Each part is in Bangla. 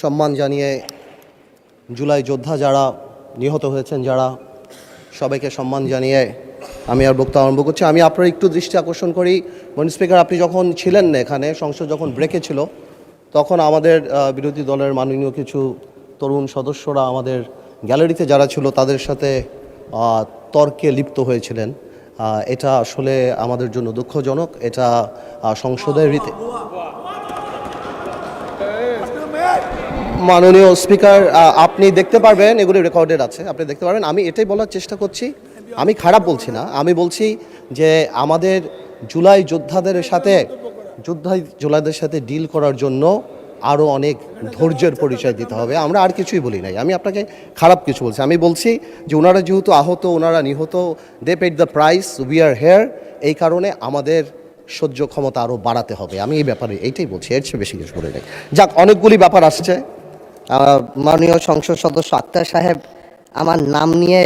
সম্মান জানিয়ে জুলাই যোদ্ধা যারা নিহত হয়েছেন, যারা সবাইকে সম্মান জানিয়ে আমি আর বক্তব্য আরম্ভ করছি। আমি আপনার একটু দৃষ্টি আকর্ষণ করি, মনির স্পিকার, আপনি যখন ছিলেন না এখানে, সংসদ যখন ব্রেকে ছিল, তখন আমাদের বিরোধী দলের মাননীয় কিছু তরুণ সদস্যরা আমাদের গ্যালারিতে যারা ছিল তাদের সাথে তর্কে লিপ্ত হয়েছিলেন। এটা আসলে আমাদের জন্য দুঃখজনক। এটা সংসদের রীতি। মাননীয় স্পিকার, আপনি দেখতে পারবেন, এগুলি রেকর্ডেড আছে, আপনি দেখতে পারবেন। আমি এটাই বলার চেষ্টা করছি, আমি খারাপ বলছি না, আমি বলছি যে আমাদের জুলাই যোদ্ধাদের সাথে ডিল করার জন্য আরও অনেক ধৈর্যের পরিচয় দিতে হবে। আমরা আর কিছুই বলি নাই, আমি আপনাকে খারাপ কিছু বলছি। আমি বলছি যে ওনারা যেহেতু আহত, ওনারা নিহত, they paid the price, we are here, এই কারণে আমাদের সহ্য ক্ষমতা আরও বাড়াতে হবে। আমি এই ব্যাপারে এইটাই বলছি, এর চেয়ে বেশি কিছু বলে নাই। যাক, অনেকগুলি ব্যাপার আসছে। মাননীয় সংসদ সদস্য আক্তার সাহেব আমার নাম নিয়ে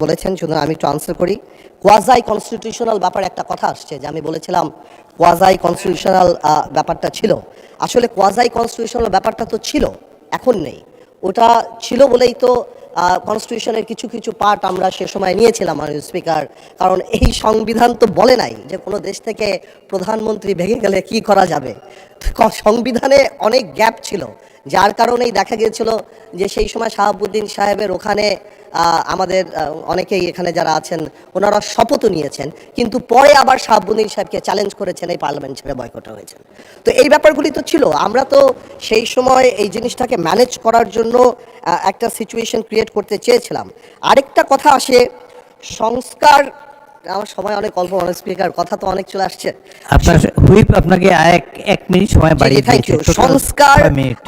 বলেছেন, শুধু আমি একটু আনসার করি। কোয়াজাই কনস্টিটিউশনাল ব্যাপার একটা কথা আসছে, যে আমি বলেছিলাম কোয়াজাই কনস্টিটিউশনাল ব্যাপারটা ছিল। আসলে কোয়াজাই কনস্টিটিউশনাল ব্যাপারটা তো ছিল, এখন নেই। ওটা ছিল বলেই তো কনস্টিটিউশনের কিছু কিছু পার্ট আমরা সে সময় নিয়েছিলাম মাননীয় স্পিকার। কারণ এই সংবিধান তো বলে নাই যে কোনো দেশ থেকে প্রধানমন্ত্রী ভেঙে গেলে কি করা যাবে। সংবিধানে অনেক গ্যাপ ছিল, যার কারণেই দেখা গিয়েছিল যে সেই সময় শাহাবুদ্দিন সাহেবের ওখানে আমাদের অনেকেই এখানে যারা আছেন ওনারা শপথও নিয়েছেন, কিন্তু পরে আবার শাহাবুদ্দিন সাহেবকে চ্যালেঞ্জ করেছেন, এই পার্লামেন্ট ছেড়ে বয়কট হয়েছেন। তো এই ব্যাপারগুলি তো ছিল। আমরা তো সেই সময় এই জিনিসটাকে ম্যানেজ করার জন্য একটা সিচুয়েশন ক্রিয়েট করতে চেয়েছিলাম। আরেকটা কথা আসে, সংস্কার, আমার সময় অনেক অল্প, অনেক স্পিকার, কথা তো অনেক চলে আসছে। আপনার হুইপ আপনাকে এক মিনিট সময় বাড়িয়ে দিয়েছে। সংস্কার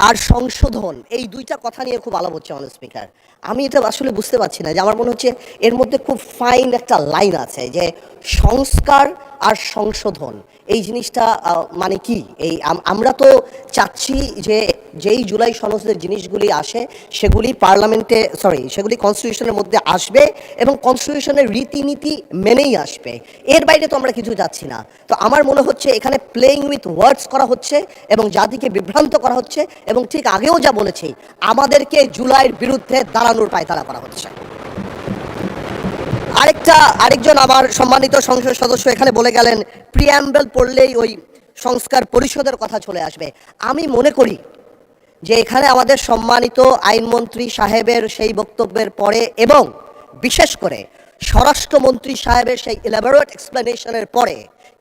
আর সংশোধন, এই দুইটা কথা নিয়ে খুব আলাপ হচ্ছে অনেক স্পিকার। আমি এটা আসলে বুঝতে পারছি না, যে আমার মনে হচ্ছে এর মধ্যে খুব ফাইন একটা লাইন আছে, যে সংস্কার আর সংশোধন এই জিনিসটা মানে কি? এই আমরা তো চাচ্ছি যে যেই জুলাই সনদের জিনিসগুলি আসে সেগুলি পার্লামেন্টে, সেগুলি কনস্টিটিউশনের মধ্যে আসবে এবং কনস্টিটিউশনের রীতিনীতি মেনেই আসবে। এর বাইরে তো আমরা কিছু যাচ্ছি না। তো আমার মনে হচ্ছে এখানে প্লেইং উইথ ওয়ার্ডস করা হচ্ছে এবং জাতিকে বিভ্রান্ত করা হচ্ছে, এবং ঠিক আগেও যা বলেছি, আমাদেরকে জুলাইয়ের বিরুদ্ধে দাঁড়ানোর পায়তারা করা হচ্ছে। আরেকজন আমার সম্মানিত সংসদ সদস্য এখানে বলে গেলেন প্রিঅ্যাম্বল পড়লেই ওই সংস্কার পরিষদের কথা চলে আসবে। আমি মনে করি যে এখানে আমাদের সম্মানিত আইনমন্ত্রী সাহেবের সেই বক্তব্যের পরে এবং বিশেষ করে স্বরাষ্ট্রমন্ত্রী সাহেবের সেই ইলাবোরেট এক্সপ্লেনেশনের পরে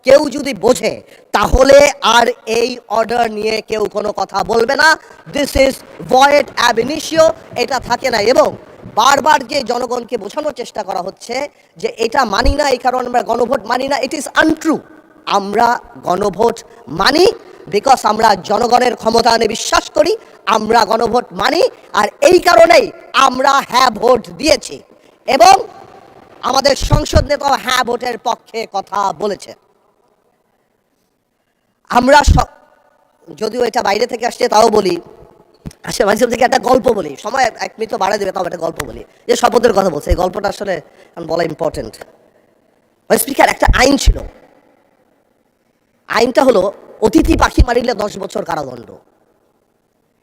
কেউ যদি বোঝে, তাহলে আর এই অর্ডার নিয়ে কেউ কোনো কথা বলবে না। This is void ab initio, এটা থাকে না। এবং বারবার যে জনগণকে বোঝানোর চেষ্টা করা হচ্ছে যে এটা মানি না, এই কারণে আমরা গণভোট মানি না, ইট ইজ আনট্রু। আমরা গণভোট মানি, বিকজ আমরা জনগণের ক্ষমতায়নে বিশ্বাস করি, আমরা গণভোট মানি, আর এই কারণেই আমরা হ্যাঁ ভোট দিয়েছি। এবং আমাদের সংসদ নেতাও হ্যাঁ ভোটের পক্ষে কথা বলেছে। আমরা যদিও এটা বাইরে থেকে আসছে তাও বলি, আচ্ছা মাঝে থেকে একটা গল্প বলি, সময় এক মিনিট বাড়া দেবে, তাও একটা গল্প বলি, যে শপথের কথা বলছে। এই গল্পটা আসলে বলা ইম্পর্টেন্ট। স্পিকার, একটা আইন ছিল, আইনটা হলো অতিথি পাখি মারিলে 10 বছর কারাদণ্ড।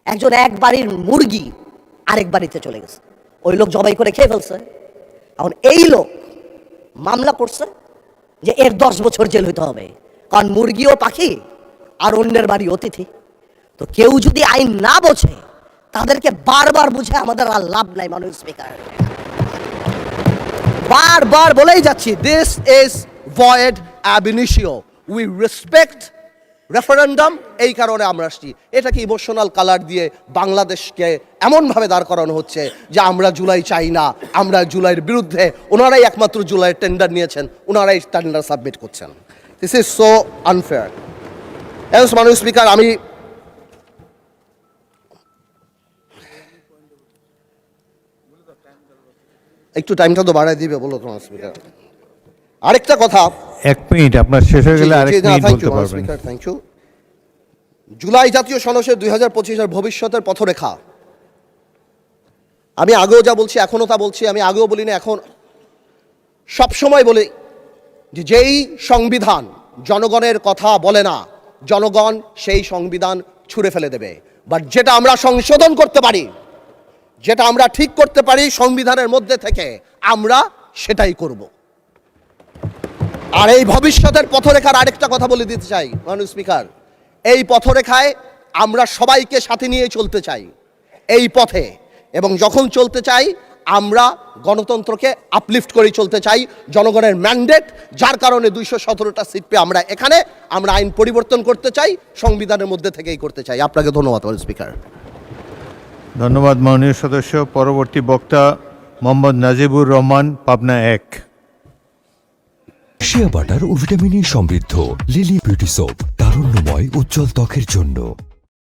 একজন এক বাড়ির মুরগি আরেক বাড়িতে চলে গেছে, ওই লোক জবাই করে খেয়ে ফেলছে। এখন এই লোক মামলা করছে যে এর 10 বছর জেল হইতে হবে, কারণ মুরগিও পাখি আর অন্যের বাড়ি অতিথি। তো কেউ যদি আইন না বোঝে, তাদেরকে বারবার বুঝে আমাদের আর লাভ নাই। মানুষ স্পিকার, বারবার বলেই যাচ্ছি, this is void ab initio, we respect referendum. এই কারণে আমরা আসছি। এটাকে ইমোশনাল কালার দিয়ে বাংলাদেশকে এমনভাবে দাঁড় করানো হচ্ছে যে আমরা জুলাই চাই না, আমরা জুলাইয়ের বিরুদ্ধে। ওনারাই একমাত্র জুলাইয়ের টেন্ডার নিয়েছেন, ওনারাই টেন্ডার সাবমিট করছেন। This is so unfair. S মাননীয় স্পিকার, আমি একটু টাইমটা তো বাড়াই দিবে বলো তোমার স্পিকার। আরেকটা কথা, 1 মিনিট আপনার শেষ হয়ে গেলে আরেক মিনিট বলতে পারবেন। Thank you. জুলাই জাতীয় সনদের 2025-এর ভবিষ্যতের পথরেখা, আমি আগেও যা বলছি এখনও তা বলছি। আমি আগেও বলি না, এখন সবসময় বলি যে যেই সংবিধান জনগণের কথা বলে না, জনগণ সেই সংবিধান ছুঁড়ে ফেলে দেবে। বাট যেটা আমরা সংশোধন করতে পারি, যেটা আমরা ঠিক করতে পারি সংবিধানের মধ্যে থেকে, আমরা সেটাই করব। আর এই ভবিষ্যতের পথরেখার আরেকটা কথা বলে দিতে চাই মাননীয় স্পিকার, এই পথরেখায় আমরা সবাইকে সাথে নিয়ে চলতে চাই এই পথে, এবং যখন চলতে চাই আমরা গণতন্ত্রকে আপলিফট করে চলতে চাই। জনগণের ম্যান্ডেট, যার কারণে 217টা সিট পেয়ে আমরা এখানে, আমরা আইন পরিবর্তন করতে চাই, সংবিধানের মধ্যে থেকেই করতে চাই। আপনাকে ধন্যবাদ মাননীয় স্পিকার। ধন্যবাদ মাননীয় সদস্য। পরবর্তী বক্তা মোহাম্মদ নাজিবুর রহমান, পাবনা 1। শিয়া বাটার ও ভিটামিন ই সমৃদ্ধ লিলি বিউটি সোপ, তারুণ্যময় উজ্জ্বল ত্বকের জন্য।